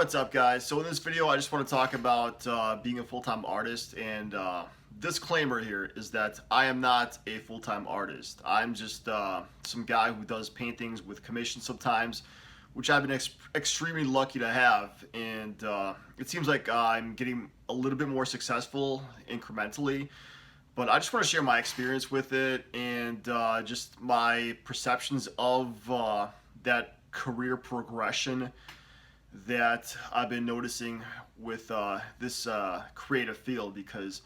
What's up, guys? So in this video I just want to talk about being a full-time artist, and disclaimer here is that I am not a full-time artist. I'm just some guy who does paintings with commissions sometimes, which I've been extremely lucky to have, and it seems like I'm getting a little bit more successful incrementally, but I just want to share my experience with it and just my perceptions of that career progression that I've been noticing with this creative field. Because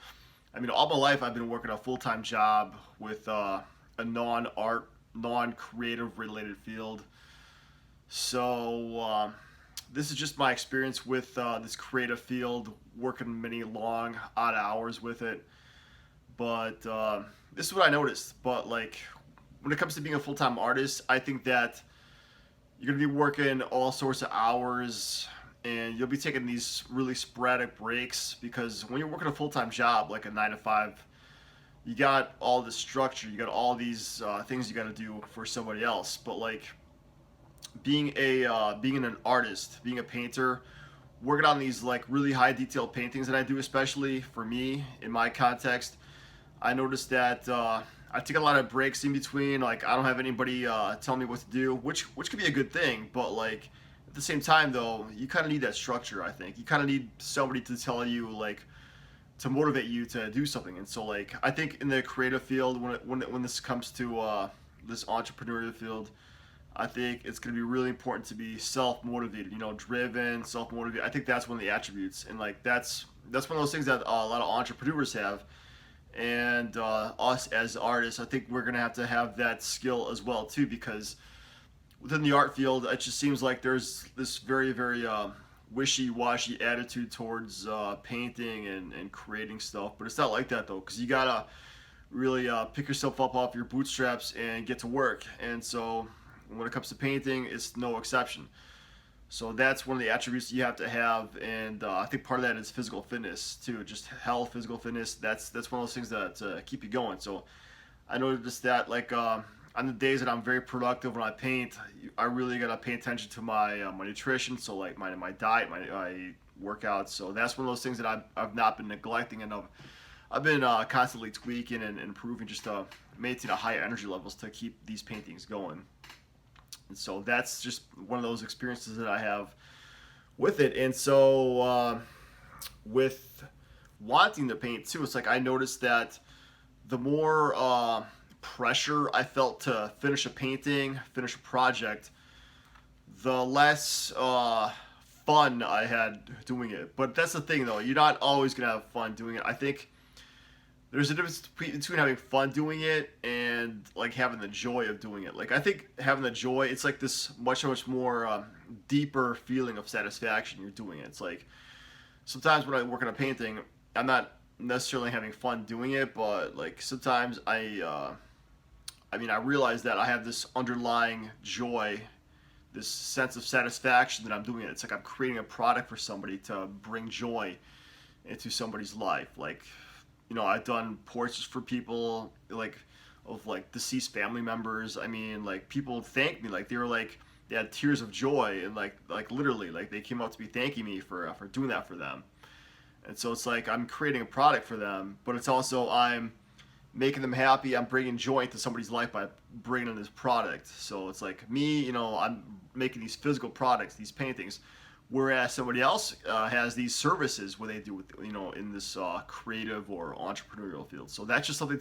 I mean, all my life I've been working a full-time job with a non-art, non-creative related field. So this is just my experience with this creative field, working many long odd hours with it. But this is what I noticed. But like, when it comes to being a full-time artist, I think that you're going to be working all sorts of hours, and you'll be taking these really sporadic breaks, because when you're working a full-time job like a 9 to 5, you got all this structure, you got all these things you got to do for somebody else. But like, being an artist, being a painter, working on these like really high detailed paintings that I do, especially for me in my context, I noticed that I take a lot of breaks in between. Like, I don't have anybody tell me what to do, which could be a good thing. But like, at the same time though, you kind of need that structure. I think you kind of need somebody to tell you, like, to motivate you to do something. And so like, I think in the creative field, when this comes to this entrepreneurial field, I think it's going to be really important to be self-motivated, driven, self-motivated. I think that's one of the attributes, and like that's one of those things that a lot of entrepreneurs have. And us as artists, I think we're gonna have to have that skill as well too, because within the art field, it just seems like there's this very, very wishy-washy attitude towards painting and creating stuff. But it's not like that though, because you gotta really pick yourself up off your bootstraps and get to work. And so when it comes to painting, it's no exception. So that's one of the attributes you have to have, and I think part of that is physical fitness too, just health, physical fitness. That's one of those things that keep you going. So I noticed that, like, on the days that I'm very productive when I paint, I really gotta pay attention to my nutrition. So like my diet, my workouts. So that's one of those things that I've not been neglecting, and I've been constantly tweaking and improving, just to maintain a high energy levels to keep these paintings going. And so that's just one of those experiences that I have with it. And so with wanting to paint too, it's like I noticed that the more pressure I felt to finish a painting, finish a project, the less fun I had doing it. But that's the thing though, you're not always going to have fun doing it. I think there's a difference between having fun doing it and like having the joy of doing it. Like, I think having the joy, it's like this much more deeper feeling of satisfaction you're doing it. It's like sometimes when I work on a painting, I'm not necessarily having fun doing it, but like sometimes I realize that I have this underlying joy, this sense of satisfaction that I'm doing it. It's like I'm creating a product for somebody to bring joy into somebody's life. Like, I've done portraits for people, like, of like deceased family members. I mean, like, people thanked me, like they had tears of joy, and like literally, like, they came up to me thanking me for doing that for them. And so it's like I'm creating a product for them, but it's also I'm making them happy. I'm bringing joy into somebody's life by bringing in this product. So it's like me, I'm making these physical products, these paintings, whereas somebody else has these services where they do with, in this creative or entrepreneurial field. So that's just something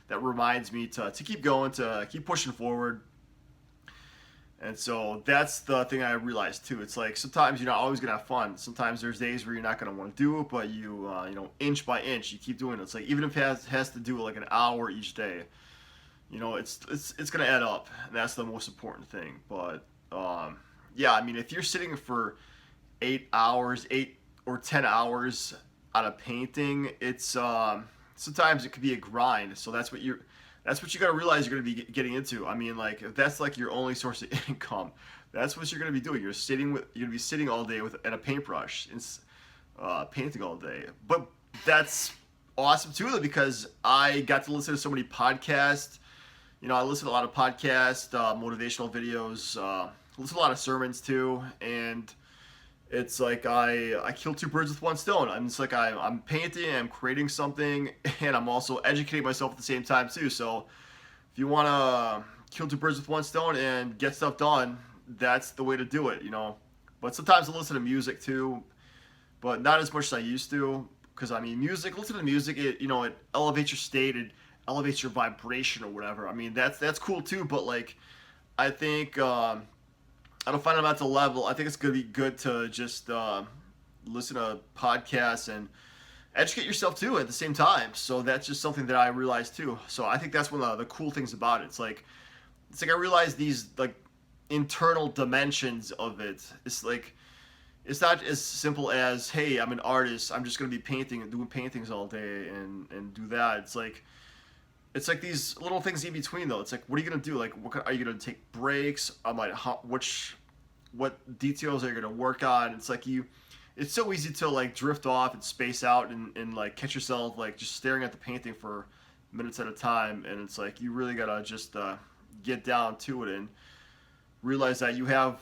that reminds me to keep going, to keep pushing forward. And so that's the thing I realized too. It's like sometimes you're not always gonna have fun. Sometimes there's days where you're not gonna want to do it, but you inch by inch you keep doing it. It's like, even if it has to do like an hour each day, it's gonna add up, and that's the most important thing. But yeah, I mean, if you're sitting for 8 or 10 hours on a painting, it's sometimes it could be a grind. So that's what you got to realize you're going to be getting into. I mean, like, if that's like your only source of income, that's what you're going to be doing. You're going to be sitting all day and a paintbrush and painting all day. But that's awesome too, though, because I got to listen to so many podcasts. I listen to a lot of podcasts, motivational videos, listen to a lot of sermons too, and It's like I kill two birds with one stone. It's like I'm painting, I'm creating something, and I'm also educating myself at the same time too. So if you want to kill two birds with one stone and get stuff done, that's the way to do it, you know. But sometimes I listen to music too, but not as much as I used to. Because I mean, listen to music, it elevates your state, it elevates your vibration or whatever. I mean, that's cool too. But like, I think at a fundamental level, I think it's gonna be good to just listen to podcasts and educate yourself too at the same time. So that's just something that I realized too. So I think that's one of the cool things about it. It's like I realized these like internal dimensions of it. It's like it's not as simple as, hey, I'm an artist, I'm just gonna be painting and doing paintings all day and do that. It's like these little things in between though. It's like, what are you gonna do? Like, are you gonna take breaks? I'm like, what details are you gonna work on? It's so easy to like drift off and space out and like catch yourself like just staring at the painting for minutes at a time. And it's like you really gotta just get down to it and realize that you have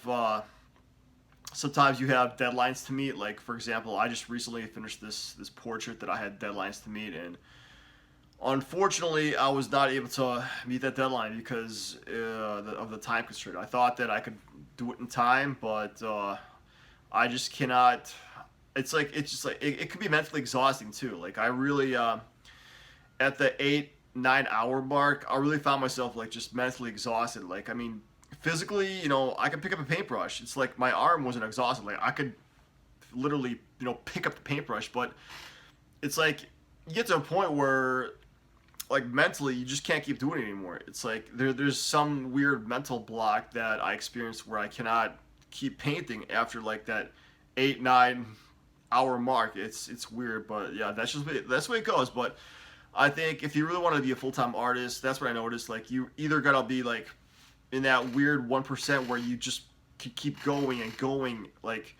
sometimes you have deadlines to meet. Like for example, I just recently finished this portrait that I had deadlines to meet, and unfortunately I was not able to meet that deadline because of the time constraint. I thought that I could do it in time, but I just cannot. It could be mentally exhausting too. Like I really at the 8-9 hour mark, I really found myself like just mentally exhausted. Like I mean, physically, I could pick up a paintbrush. It's like my arm wasn't exhausted. Like I could literally, pick up the paintbrush, but it's like you get to a point where like mentally you just can't keep doing it anymore. It's like there's some weird mental block that I experienced where I cannot keep painting after like that 8-9 hour mark. It's weird, but yeah, that's the way it goes. But I think if you really want to be a full-time artist, that's what I noticed. Like you either gotta be like in that weird 1% where you just keep going and going, like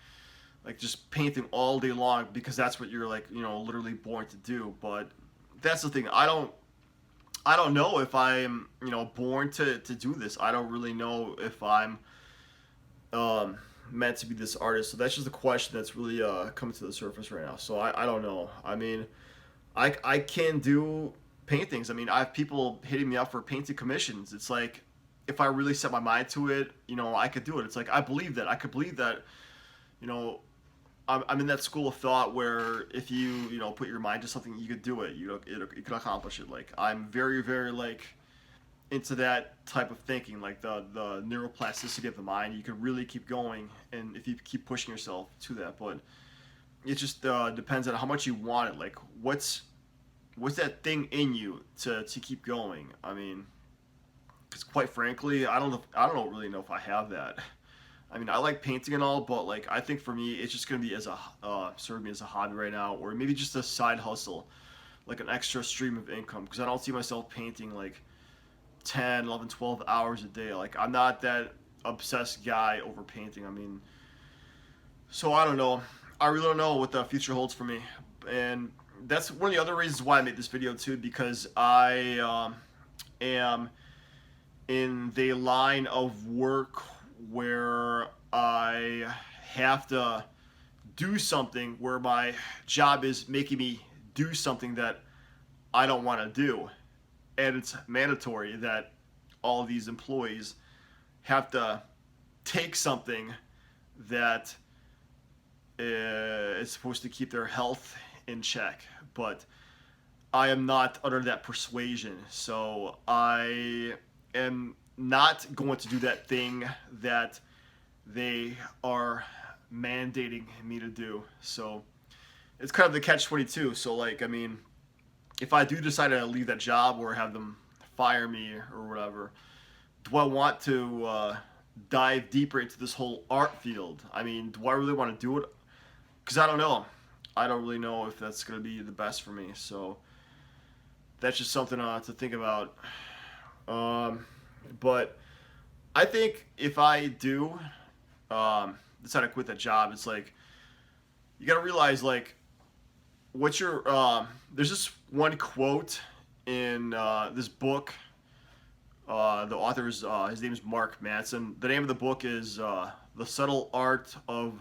just painting all day long because that's what you're like, literally born to do. But that's the thing. I don't know if I'm, born to do this. I don't really know if I'm meant to be this artist. So that's just a question that's really coming to the surface right now. So I don't know. I mean, I can do paintings. I mean, I have people hitting me up for painting commissions. It's like if I really set my mind to it, I could do it. It's like I believe that. I could believe that, you know, I'm in that school of thought where if you put your mind to something, you could do it. You can accomplish it. Like I'm very very like into that type of thinking, like the neuroplasticity of the mind. You could really keep going, and if you keep pushing yourself to that, but it just depends on how much you want it. Like what's that thing in you to keep going. I mean, because quite frankly, I don't really know if I have that. I mean, I like painting and all, but like I think for me, it's just gonna be as a serve me as a hobby right now, or maybe just a side hustle, like an extra stream of income. Because I don't see myself painting like 10, 11, 12 hours a day. Like I'm not that obsessed guy over painting. I mean, so I don't know. I really don't know what the future holds for me, and that's one of the other reasons why I made this video too, because I am in the line of work where I have to do something where my job is making me do something that I don't want to do. And it's mandatory that all these employees have to take something that is supposed to keep their health in check. But I am not under that persuasion. So I am not going to do that thing that they are mandating me to do. So it's kind of the catch-22. So like, I mean, if I do decide to leave that job or have them fire me or whatever, do I want to dive deeper into this whole art field? I mean, do I really want to do it? Because I don't know. I don't really know if that's going to be the best for me. So that's just something to think about. But I think if I do decide to quit that job, it's like you got to realize like what's your there's this one quote in this book. The author is his name is Mark Manson. The name of the book is The Subtle Art of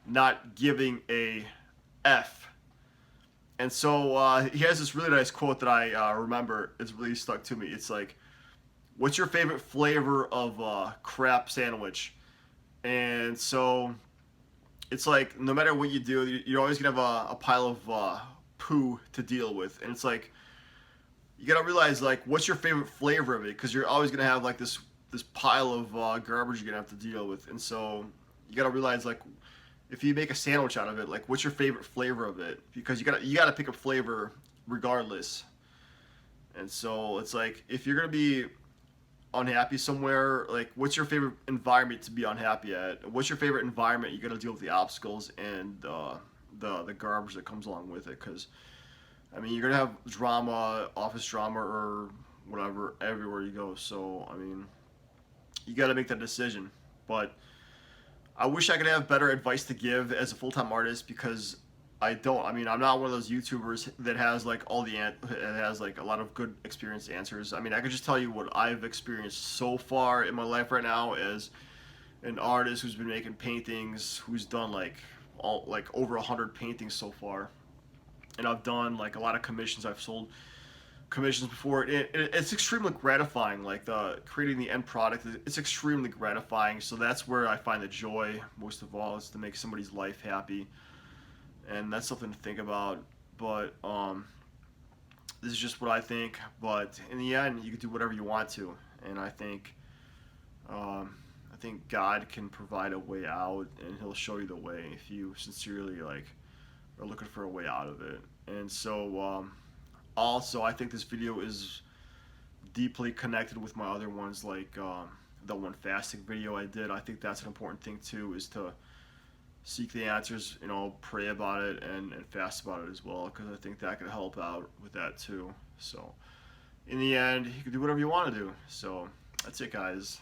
not giving a F. And so he has this really nice quote that I remember. It's really stuck to me. It's like, "What's your favorite flavor of crap sandwich?" And so it's like, no matter what you do, you're always gonna have a pile of poo to deal with. And it's like, you gotta realize, like, what's your favorite flavor of it? Because you're always gonna have like this pile of garbage you're gonna have to deal with. And so you gotta realize, like, if you make a sandwich out of it, like, what's your favorite flavor of it? Because you gotta pick a flavor regardless. And so it's like, if you're gonna be unhappy somewhere, like, what's your favorite environment to be unhappy at? What's your favorite environment you're gonna deal with the obstacles and the garbage that comes along with it? Because I mean, you're gonna have drama, office drama, or whatever everywhere you go. So I mean, you got to make that decision. But I wish I could have better advice to give as a full-time artist, because I don't. I mean, I'm not one of those YouTubers that has like that has like a lot of good experienced answers. I mean, I could just tell you what I've experienced so far in my life right now as an artist who's been making paintings, who's done like over 100 paintings so far, and I've done like a lot of commissions. I've sold commissions before. It's extremely gratifying. Like the creating the end product, it's extremely gratifying. So that's where I find the joy most of all, is to make somebody's life happy, and that's something to think about. But this is just what I think. But in the end, you can do whatever you want to, and I think God can provide a way out, and He'll show you the way if you sincerely like are looking for a way out of it. And so also, I think this video is deeply connected with my other ones, like the one fasting video I did. I think that's an important thing too, is to seek the answers, pray about it, and fast about it as well, because I think that could help out with that too. So in the end, you can do whatever you want to do. So that's it, guys.